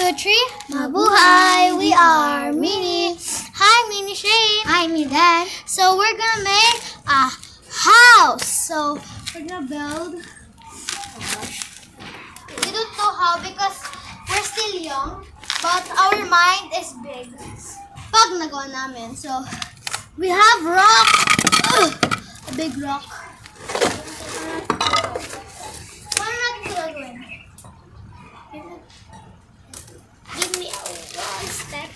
2, 3. Mabuhay! We are Mini. Hi, Mini Shane. Hi, Midan. So we're gonna make a house. So we're gonna build. We don't know how because we're still young, but our mind is big. Pag nagawa namin. So we have rock. A big rock. Paano natin ito gagawin? Give me a one stack.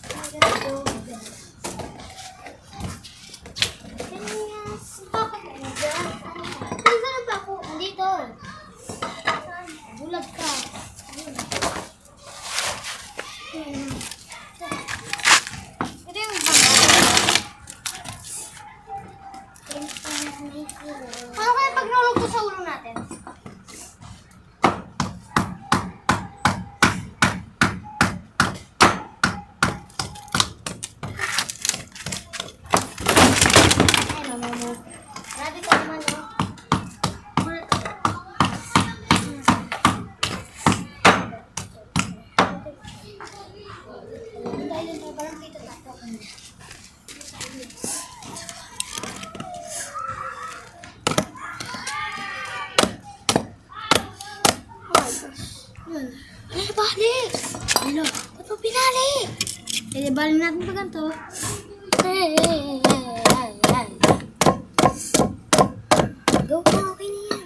I'm gonna do this. Bakit nandiyan? Nasaan ba ako? Nandito. Bulag ka. Ito yung ano kaya pag nulog ko sa ulo natin? Grabe ka naman, no? Parang dito tayo. Ay, bali! Ano? Ba't mo pinali? Eh, bali natin pa ganito. Go na, okay na yan.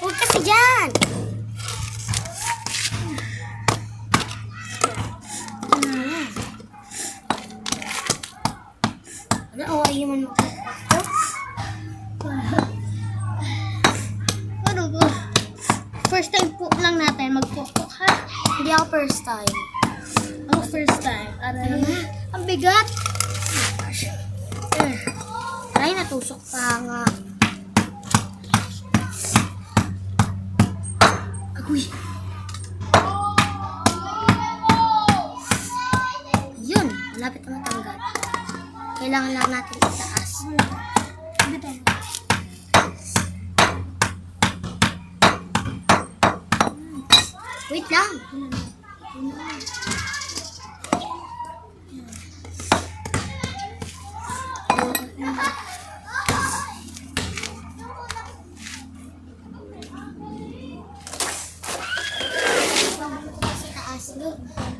Huwag kasi dyan! Ano, okay naman mo. Ano ba? First time po lang natin magpukpuk, ha? Hindi ako first time. Ako first time. Aray. Ang bigat! Ay, natusok pa nga. Agoy! Yun, malapit na matanggal. Kailangan lang natin itaas. Wait lang.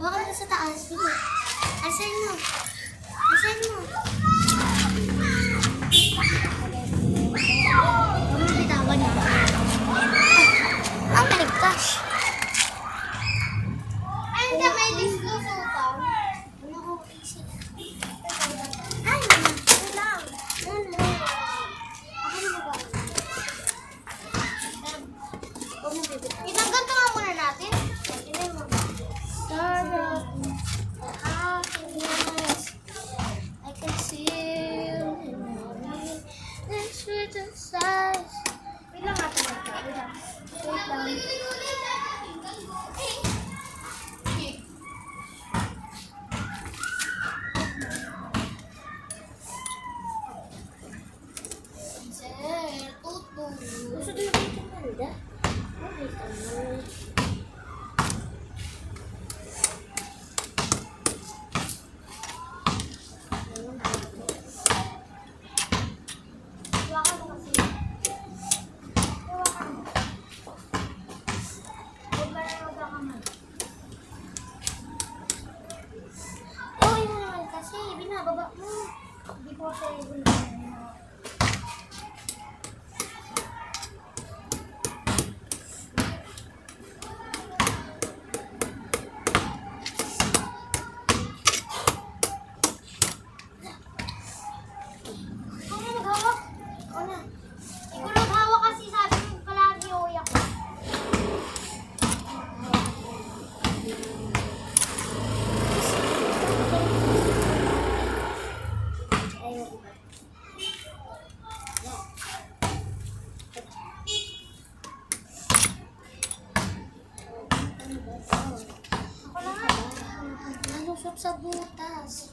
Baka mo sa taas. Asan mo? Asan mo? Ano bitawan niya? Ang maligtas. Ay, hindi may dislusutan. Ano ko isip? Ay, ano lang. Ano ba? Itanggal ka nga muna natin. I can see you in the sweet size. Wait lang natin. Wait lang. Sir, tutu. Gusto din dito manda. Wait lang. Hawakan mo kasi. Hawakan mo. Huwag ka na magkakamay. Oh, yun naman kasi. Binababa mo. Hindi po siya ibulong. Ano maghawak? Ako na. Ikaw naghawak kasi sabi mo palagi uyak ko. Ayun. Ako na nga. Nalusot sa butas.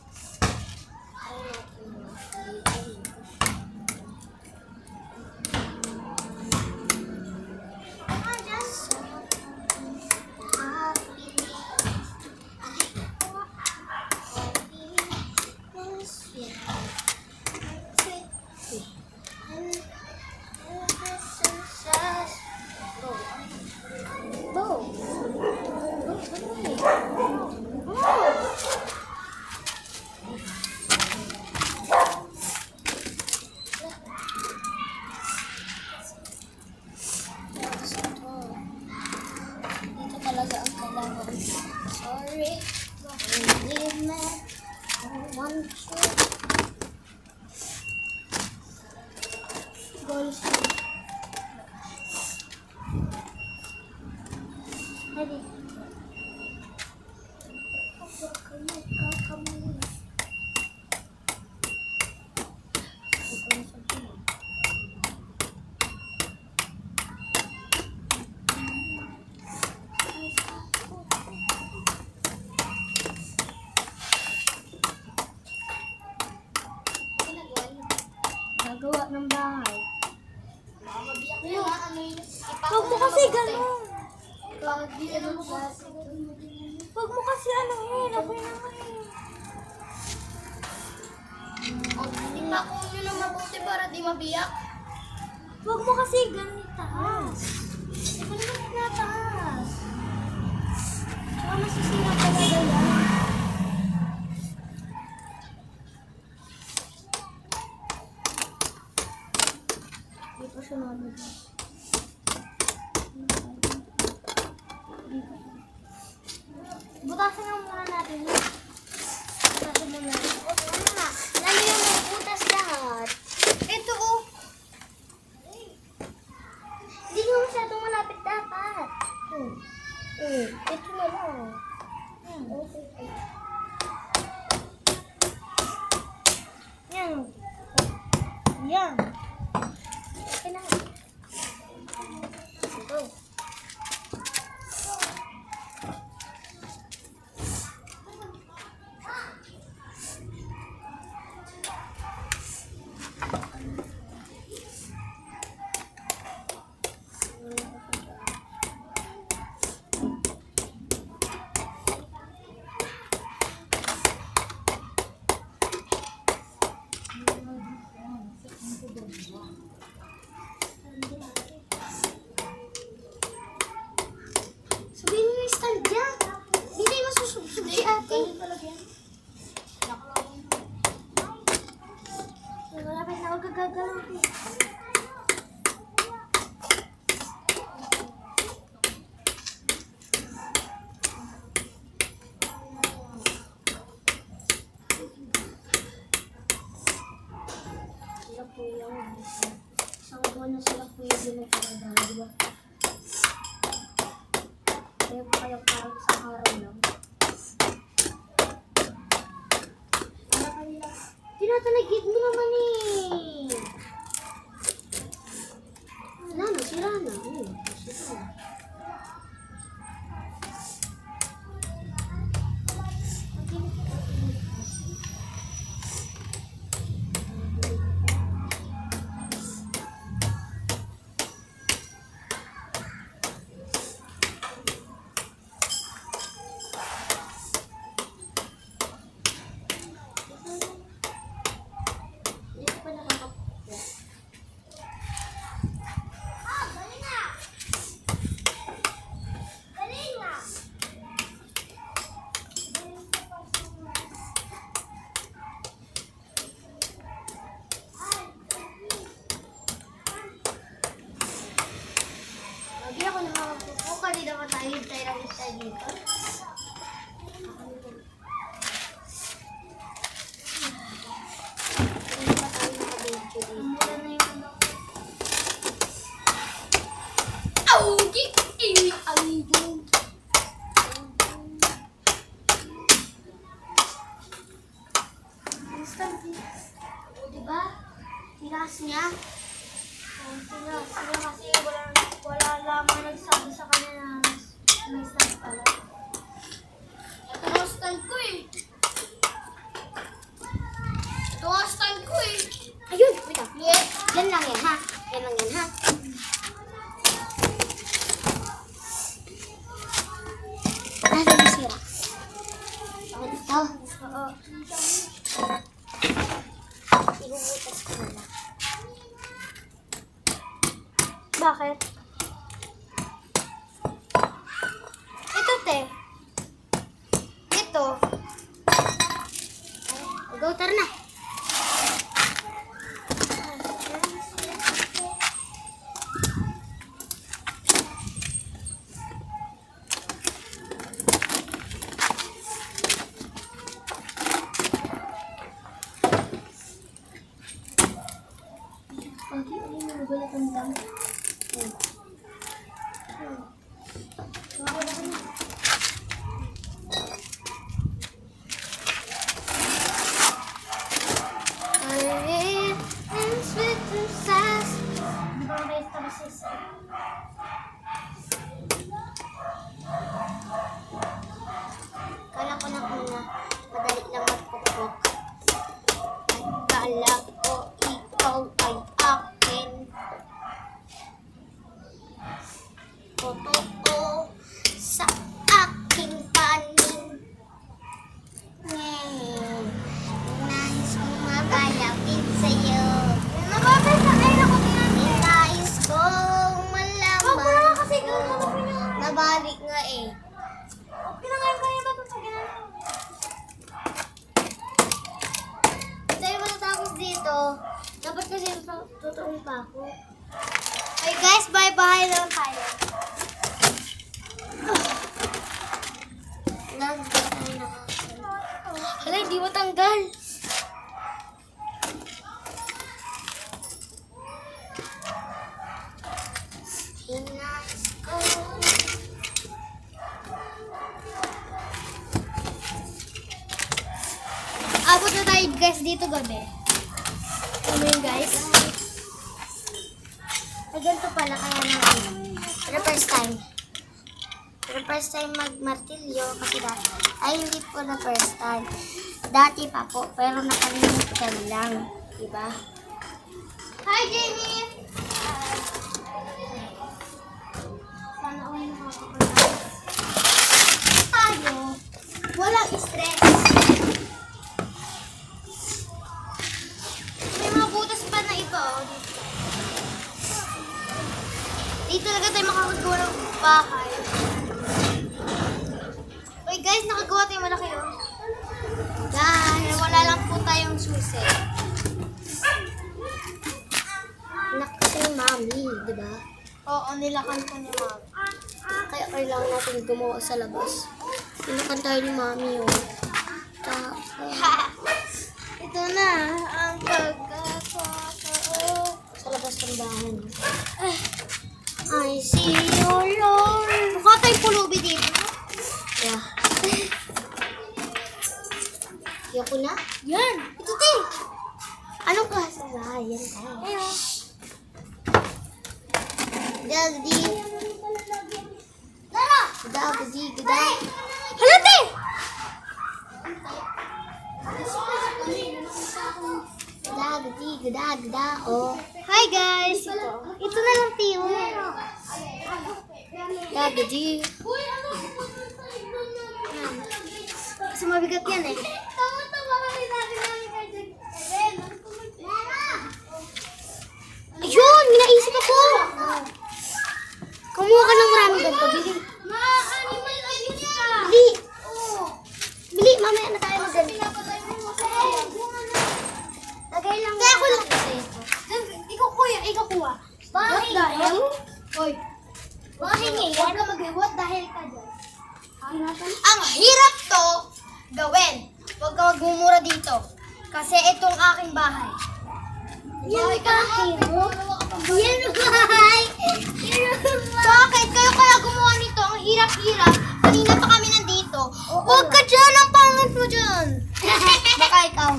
One, two. Goals. Ready. Gagawa ng bahay. Huwag mo kasi ganun. Huwag mo kasi anuhin. Ako yun naman eh. Ipako nyo na mabuti para di mabiyak. Huwag mo kasi ganun taas. Hindi ko naman tinataas. Tsaka masisira talaga yan. Hindi pa siya nalabas. Butasin nga muna natin. Butasin muna natin. O, muna. Lalo yung butas lahat. Ito oh. Hindi nga masyadong malapit dapat. Ito na lang. Okay. Yan. Yan. Okay na. Go. Sabihin mo yung stand dyan. Hindi masusubsub si ate. Malapit na ako gagalaw. Sila po yung isang buwan na sila po yung ginagawa, di ba? Kaya parang isang araw lang. Para kanila. Tinatalagid mo naman eh. Wala na, sira na. Sira na. Hindi ko pa nakakapagod. Galing na! Galing na! Lagi ako nakakapupo. Kanina ka tayo hintay lang hintay dito. Hindi pa tayo nakabidyo dito. Mula na yung ano. Augi! Ini amigo. Instant. O, diba? Tiras niya. O, tiras niya kasi wala lamang nagsabi sa kanya na may stand pala. Ito ang stand ko eh. Ito ang stand ko eh. Ayun! Wait lang. Yeah. Yan lang yan, ha? Yan lang yan, ha? Nasa masira. Ako dito. Oo. Ibubutas ko na. Bakit? Ito te. Ito. Go, tara na. Kala ko na una, madali lang magpupok. Kala ko ikaw ay akin. Totoo sa aking panin. Ngayon, nais kong makalapit sa'yo. Nais kong malaman kung nabalik nga eh. Tayo matatapos dito. Dapat kasi tutuong pa ako. Okay guys, bye-bye lang tayo. Lagi tayo nakakasal. Hala, hindi mo tanggal. Nais ko. Abot na tayo guys dito gabi. Ano yun guys? Ay, ganito pala kaya naman. For the first time. For the first time magmartilyo kasi dati. Ay, hindi po na first time. Dati pa po, pero nakalimutan lang. Diba? Hi Jamie! Sana ako yung makakapagod. Tayo, walang stress. May mga butas pa na iba. Oh. Dito talaga tayo makakagawa ng bahay. Uy guys, nakagawa tayo malaki oh. Dahil wala lang po tayong susi. Anak kasi yung mami, diba? Oo, nilakan ko ni Mom. Kaya kailangan natin gumawa sa labas. Sinukan tayo ni mami yun. Ito na ang pagkakao. Sa labas ng bahay. I see you, Lord. Mukha tayong pulubi dito. Yeah. Yoko na? Yan! Ito te! Anong klase na? Yan tayo. Ayun. Daddy. Lala! Daddy, daddy. Hala te! Daddy, daddy, oh. Hi guys! Ito na lang tiyo. Daddy. Kasi mabigat yan eh. Ayun! Minaisip ako! Kumuha ka ng maraming ganito. Bili. Bili. Bili. Mamaya na tayo mag-ganito. Lagay lang. Kaya ako lang. Ito. Ikaw kuya, ikaw kuha. Bahay What the yan? hell? Hoy. Bahay niya Huwag yan? ka mag-what dahil ka dyan. Ang hirap to gawin. Huwag ka magmumura dito. Kasi itong aking bahay. Yan bahay mo? Yan bahay! Bakit? Kayo kaya gumawa nito. Ang hirap-hirap. Kanina pa kami nandito. Huwag ka dyan. Ang pangit mo dyan. Baka ikaw.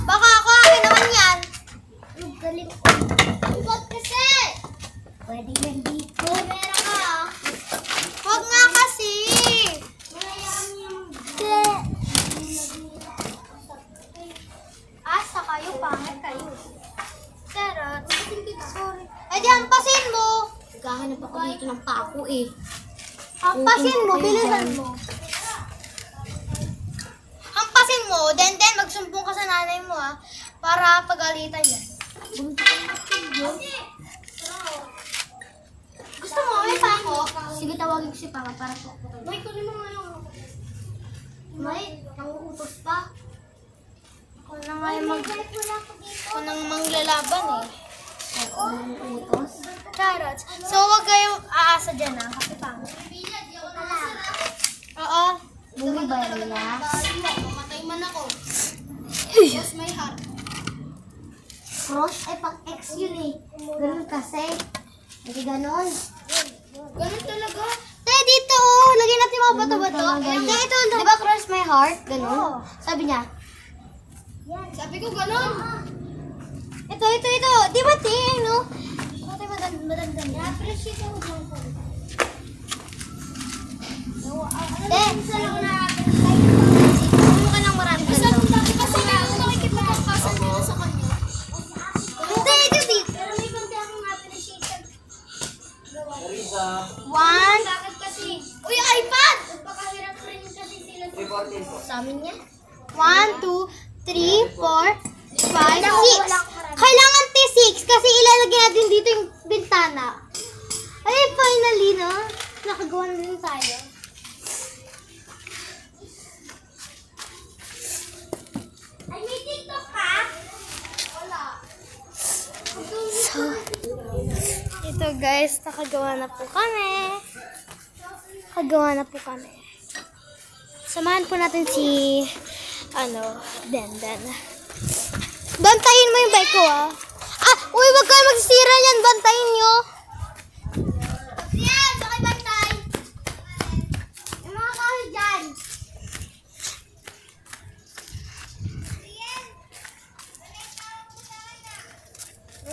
Baka ako. Akin naman yan. Ang galing. Huwag kasi. Pwede yan dito. Meron ka. Huwag nga kasi. Asa kayo. Pangit kayo. Sarot. Sorry. Eh di hampasin mo. Naghahanap ako dito ng pako eh. Hampasin mo. Bilisan mo. Hampasin mo. Then magsumbong ka sa nanay mo ha. Para pagalitan yan. Gusto mo? May pako? Sige, tawagin ko si Papa para po. May kunin mo nga yung... May, nanguutos pa. Ako na nga yung Ako nang manglalaban eh. Nanguutos. Carrots. So, huwag kayong aasa dyan ha. Kasi pangit. Oo. Bumi ba nila? Mamatay man ako. Yes, my heart. Cross ay pang-X yun eh. Ganun kasi. Hindi ganun. Ganun talaga. Te, dito oh. Lagyan natin yung mga bato-bato. Ganun talaga yun. Te, ito. Di ba cross my heart? Ganun. Oo. Sabi niya. Sabi ko ganun. Ito. Di ba te, no? Matay madagdag. I-appreciate ko lang po. Isa lang na. Ano ka ng marami Kasi nakikipagkakasan nila sa kanya. Hindi, hindi. Pero may konti akong appreciation. One. Bakit kasi? Uy, iPad! Napakahirap rin kasi sila. sa amin niya? 1, 2, 3, 4, 5, 6. Kailangan T6 kasi ilalagay natin dito yung bintana. Ay, finally, no? Nakagawa na din tayo. Ay, may TikTok ka? Wala. So, ito guys, nakagawa na po kami. Nakagawa na po kami. Samahan po natin si, Dendan. Bantayin mo yung bike ko, ah. Uy, wag kayo magsisira yan. Bantayin nyo. Yan, bakit bantay? Yung mga kahoy dyan.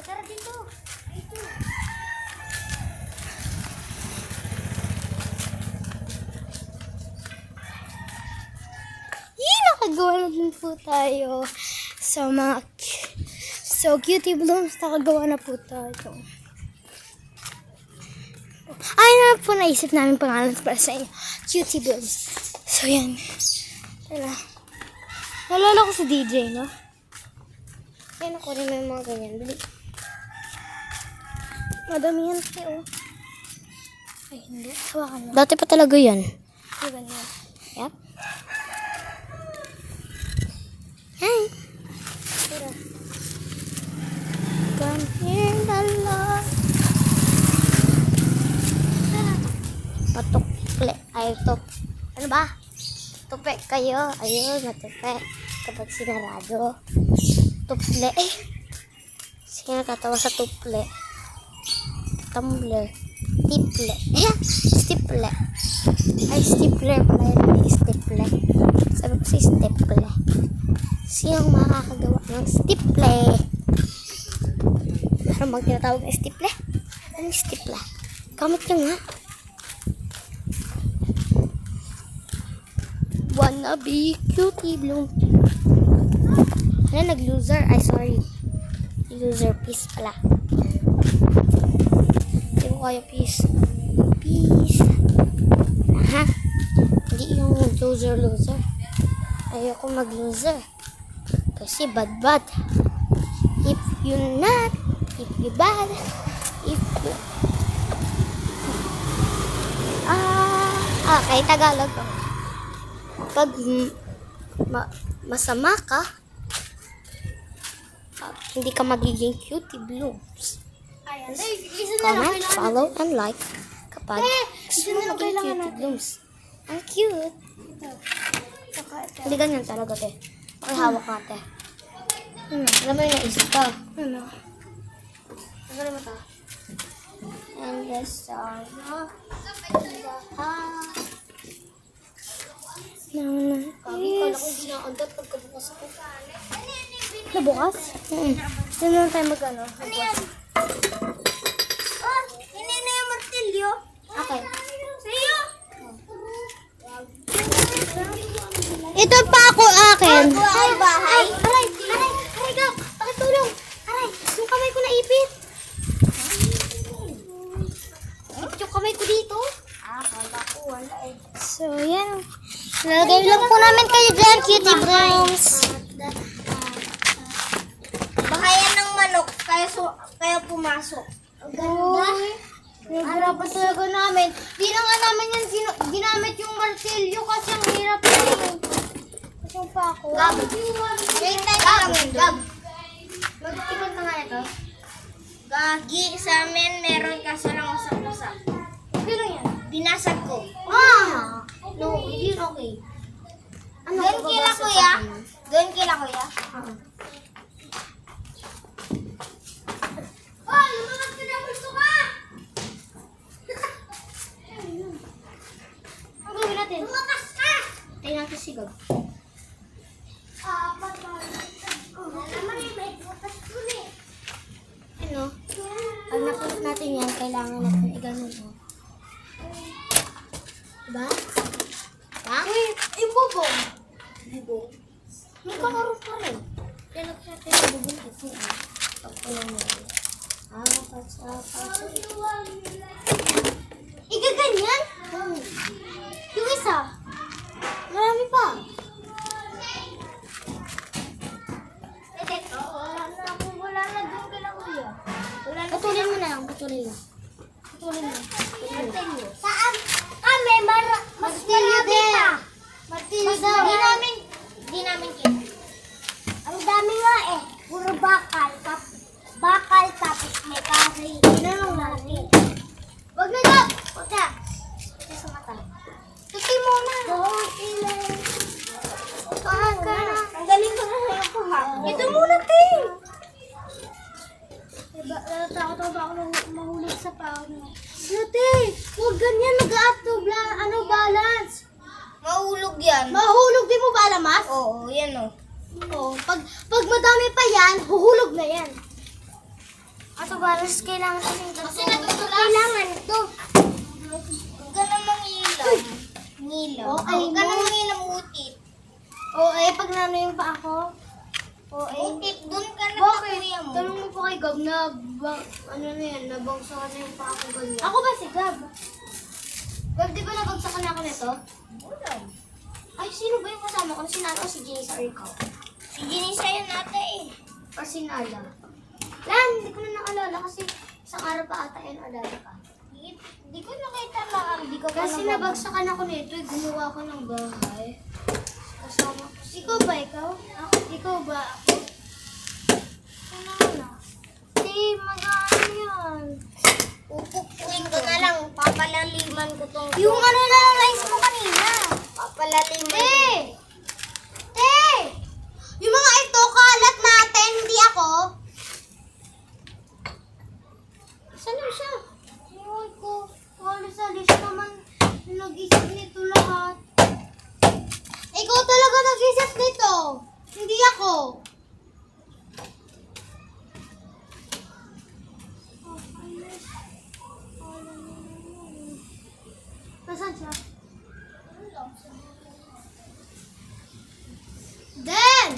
Tara dito. Ito. Nakagawa na din po tayo sa mga cutie blooms. Nakagawa na po tayo. Ay na po, naisip namin pangalan para sa inyo. Cutie blooms. So yan. Tara. Nalala ko si DJ, no? Yan ako rin may mga ganyan. Dali. Madami yan kayo. Ay, hindi. Hawakan mo. Dati pa talaga yan. Diba yan? Yep. Hi. Tara. Come here, lala. Patukle. Ay, ano ba? Tupe kayo. Ayun, matupe. Kapag sinarado. Tuple. Sino tatawa sa tuple? Tumbler. Tiple. Stiple. Ay, stipler pala yun. Stiple. Sabi ko si stiple. Sino makakagawa ng stiple? Parang bang tinatawag ng stiple? Ano stiple? Kamot nyo nga. Wanna be cutie bloom. Ano, nag-loser? Ay, sorry. Loser piece pala. Hindi ko kaya piece. Piece. Aha. Hindi yung loser. Ayoko mag-loser. Kasi bad. If you not, if you bad, if you... Okay, Tagalog ako. Pag masama ka, hindi ka magiging cutie blooms. Ayan. Isa na lang Comment, kailangan. follow, and like kapag Isa gusto mo na lang maging kailangan cutie natin. blooms. Ang cute. Saka ito. Hindi ganyan talaga, te. Okay, hawak ka, te. Alam mo yung naisip ko. Ano? Alam mo to? And this song. Kami, kala ko hindi nakagat pagkabukas ko. Nabukas? Sino lang tayo mag-ano? Ano yan? Oh, hindi na yung martilyo. Okay. Sa'yo. Ito pa ako akin. Ay, bahay. Aray, Gab. Pakitulong. Aray, yung kamay ko naipit. Yung kamay ko dito. Wala ko, wala eh. So, yan. Nalagay lang po namin kayo dyan, cutie blooms. Baka yan ng manok, kaya pumasok. Uy, nagirapan talaga namin. Di na nga namin yan ginamit yung martilyo kasi ang hirap yun. Kasi pa ako. Gab. Wait, Gab. Mag-ikot na nga ito. Gagi, sa amin meron kaso lang usap-usap. Pero yan. Binasag ko. No, hindi okay. Doon kila kuya. Doon kila kuya. Oh, lumabas ka na, gusto ka! Ang gawin natin? Lumakas ka! Tayo natin si Gab. Ano? Pag napulot natin Diba? Ha? Yung bubong. Bubong. Magkakaroon pa rin. Kaya nagsasabi ng bubong kasi pagpulang mo rin. Igaganyan? Yung isa? Marami pa. Wala na doon kila kuya. Putulin mo na lang. Putulin mo. Saan? Kami, mas marami pa. Martilyo Mas daw. di namin kita. Ang dami nga eh. Puro bakal. Bakal tapos may kahoy. Ano natin? Wag na daw. Huwag na. Ito sa mata. Tuti muna. Kahan ka na. Ang galing ko na sa'yo ko ha. Ito muna, Ting. Diba, natatakot ba ako mahulog sa pao mo? Ate, huwag ganyan. Mag-up to balance. Mahulog yan. Mahulog din mo ba, Alamas? Oo, yan o. Oo. Pag madami pa yan, huhulog na yan. Ato balas, kailangan natin ito. Kasi kailangan ito. Huwag ka namang ilaw. Nilaw. Oo, ay, Huwag ka no. namang ilaw utit. Oo, pag nano yung pa ako. Oo, Utit, dun ka na Bakit? kuya mo. Tanong mo po kay Gab na, ano na yan, nabagsakan na yung pa ako ganyan. Ako ba si Gab? Gab, di ba nabagsakan na ako nito? Wala. Ay, sino ba yung kasama ko? Si Nana o si Jenny or ikaw? Si Jenny sa'yo natin eh. Or si Nala? Lan, hindi ko na naalala kasi isang araw pa ata yun alala ka. Hindi ko nakita lang. Hindi ko Kasi nabagsakan ako nito, gumawa ko ng bahay. Kasama ko. Ikaw ba, ikaw? Ako, ikaw ba? Ako? Ano na? Di, mag-ano yan. Pupukuin ko na lang. Papalaliman ko tong... Yung ano na nais mo kanina. Papalaliman Te! Te! Yung mga ito, kalat natin, hindi ako. Saan na siya? Ewan ko. Walis-alis naman. Nag-isip nito lahat. Ikaw talaga nag-isip nito. Hindi ako. Nasaan siya? Dan!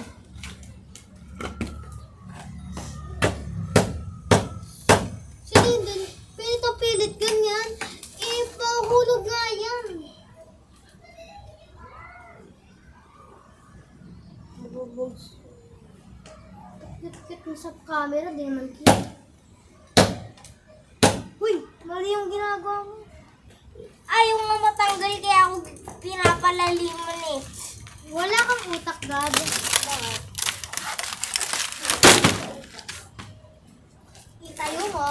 Sige, Dan. Pilit ganyan. Pahulog nga yan. Kit mo sa camera, di naman kita. Uy, mali yung ginagawa mo. Ayaw nga matanggal kaya ako pinapalaliman eh. Wala kang utak, Gab. Itayo mo.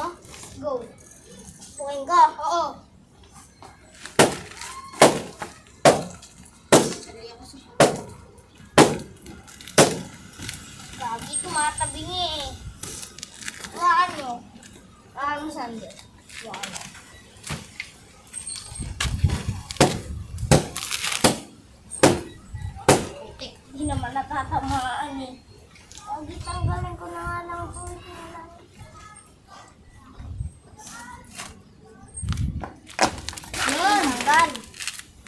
Go. Pukuin ko. Oo. Gagi, tumatabingi eh. Wala ano? Ano sandal? Wala. Putik, di naman natatamaan eh. Gagi, tanggalin ko na nga lang po. Yun, tanggal.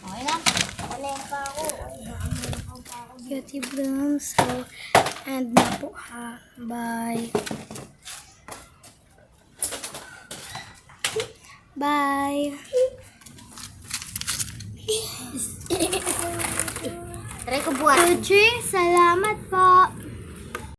Okay na. Kunin pa ako. Beauty Bloom. So, end na po ha. Bye. Bye. Try ko buhat. Tuchi, salamat po.